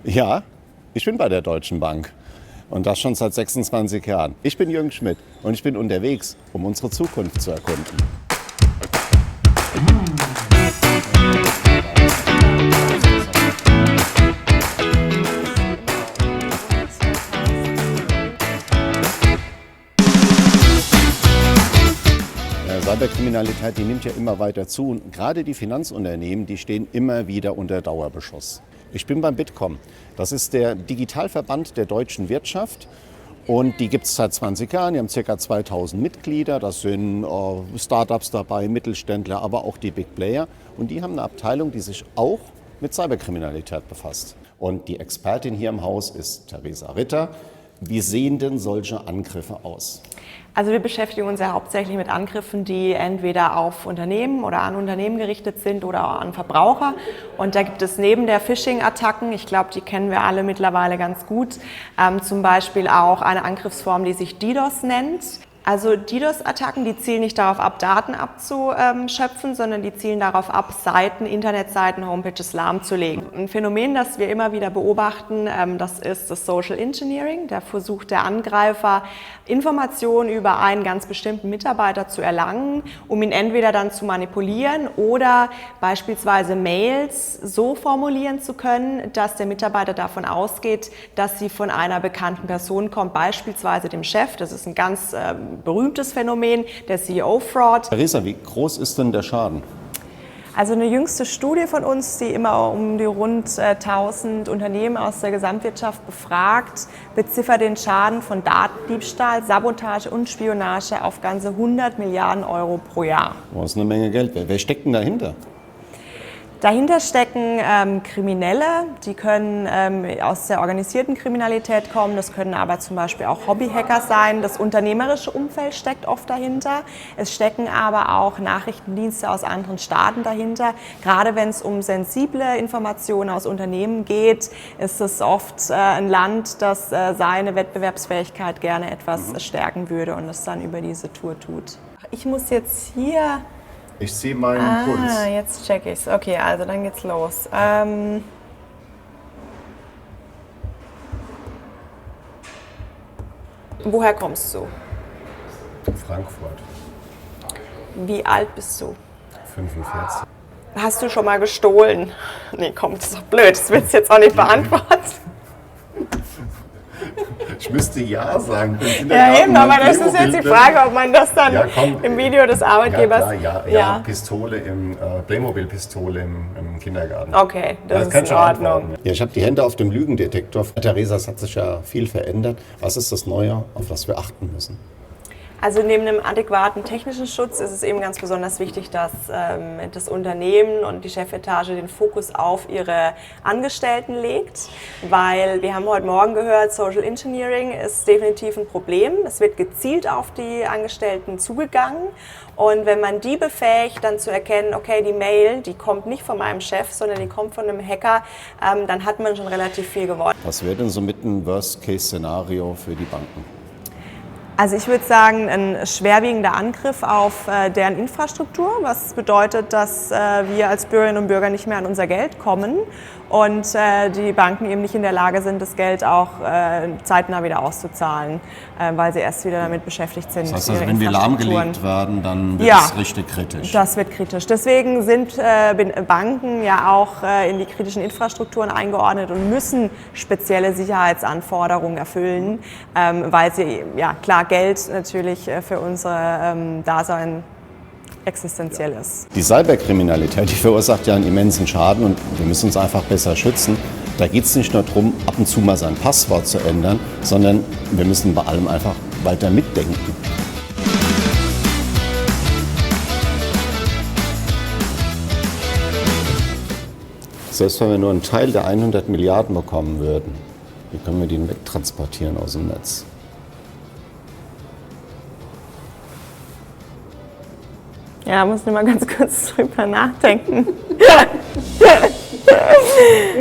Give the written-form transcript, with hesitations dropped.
Ja, ich bin bei der Deutschen Bank und das schon seit 26 Jahren. Ich bin Jürgen Schmidt und ich bin unterwegs, um unsere Zukunft zu erkunden. Cyberkriminalität, die nimmt ja immer weiter zu und gerade die Finanzunternehmen, die stehen immer wieder unter Dauerbeschuss. Ich bin beim Bitkom. Das ist der Digitalverband der deutschen Wirtschaft und die gibt es seit 20 Jahren. Die haben ca. 2000 Mitglieder, das sind Startups dabei, Mittelständler, aber auch die Big Player. Und die haben eine Abteilung, die sich auch mit Cyberkriminalität befasst. Und die Expertin hier im Haus ist Theresa Ritter. Wie sehen denn solche Angriffe aus? Also wir beschäftigen uns ja hauptsächlich mit Angriffen, die entweder auf Unternehmen oder an Unternehmen gerichtet sind oder auch an Verbraucher. Und da gibt es neben der Phishing-Attacken, ich glaube, die kennen wir alle mittlerweile ganz gut, zum Beispiel auch eine Angriffsform, die sich DDoS nennt. Also DDoS-Attacken, die zielen nicht darauf ab, Daten abzuschöpfen, sondern die zielen darauf ab, Seiten, Internetseiten, Homepages lahmzulegen. Ein Phänomen, das wir immer wieder beobachten, das ist das Social Engineering. Da versucht der Angreifer, Informationen über einen ganz bestimmten Mitarbeiter zu erlangen, um ihn entweder dann zu manipulieren oder beispielsweise Mails so formulieren zu können, dass der Mitarbeiter davon ausgeht, dass sie von einer bekannten Person kommt, beispielsweise dem Chef. Das ist ein ganz berühmtes Phänomen, der CEO-Fraud. Theresa, wie groß ist denn der Schaden? Also eine jüngste Studie von uns, die immer um die rund 1000 Unternehmen aus der Gesamtwirtschaft befragt, beziffert den Schaden von Datendiebstahl, Sabotage und Spionage auf ganze 100 Milliarden Euro pro Jahr. Das ist eine Menge Geld. Wer steckt denn dahinter? Dahinter stecken Kriminelle, die können aus der organisierten Kriminalität kommen, das können aber zum Beispiel auch Hobbyhacker sein. Das unternehmerische Umfeld steckt oft dahinter. Es stecken aber auch Nachrichtendienste aus anderen Staaten dahinter. Gerade wenn es um sensible Informationen aus Unternehmen geht, ist es oft ein Land, das seine Wettbewerbsfähigkeit gerne etwas stärken würde und es dann über diese Tour tut. Ich muss jetzt hier... Ich sehe meinen Puls. Jetzt check ich's. Okay, also dann geht's los. Woher kommst du? Frankfurt. Wie alt bist du? 45. Hast du schon mal gestohlen? Nee, komm, das ist doch blöd. Das willst du jetzt auch nicht beantworten. Ich müsste ja sagen. Ja, eben, aber das ist jetzt die Frage, ob man das dann im Video des Arbeitgebers... Ja, Pistole Playmobil-Pistole im Kindergarten. Okay, das ist in Ordnung. Ja, ich habe die Hände auf dem Lügendetektor. Theresa, es hat sich ja viel verändert. Was ist das Neue, auf das wir achten müssen? Also neben einem adäquaten technischen Schutz ist es eben ganz besonders wichtig, dass das Unternehmen und die Chefetage den Fokus auf ihre Angestellten legt, weil wir haben heute Morgen gehört, Social Engineering ist definitiv ein Problem. Es wird gezielt auf die Angestellten zugegangen und wenn man die befähigt, dann zu erkennen, okay, die Mail, die kommt nicht von meinem Chef, sondern die kommt von einem Hacker, dann hat man schon relativ viel gewonnen. Was wäre denn somit ein Worst-Case-Szenario für die Banken? Also ich würde sagen, ein schwerwiegender Angriff auf deren Infrastruktur, was bedeutet, dass wir als Bürgerinnen und Bürger nicht mehr an unser Geld kommen und die Banken eben nicht in der Lage sind, das Geld auch zeitnah wieder auszuzahlen, weil sie erst wieder damit beschäftigt sind. Das heißt, also, wenn wir lahmgelegt werden, dann wird es richtig kritisch. Das wird kritisch. Deswegen sind Banken ja auch in die kritischen Infrastrukturen eingeordnet und müssen spezielle Sicherheitsanforderungen erfüllen, weil sie, ja klar, Geld natürlich für unser Dasein existenziell ist. Die Cyberkriminalität, die verursacht ja einen immensen Schaden und wir müssen uns einfach besser schützen. Da geht es nicht nur darum, ab und zu mal sein Passwort zu ändern, sondern wir müssen bei allem einfach weiter mitdenken. Selbst wenn wir nur einen Teil der 100 Milliarden bekommen würden, wie können wir den wegtransportieren aus dem Netz? Ja, muss ich mal ganz kurz drüber nachdenken.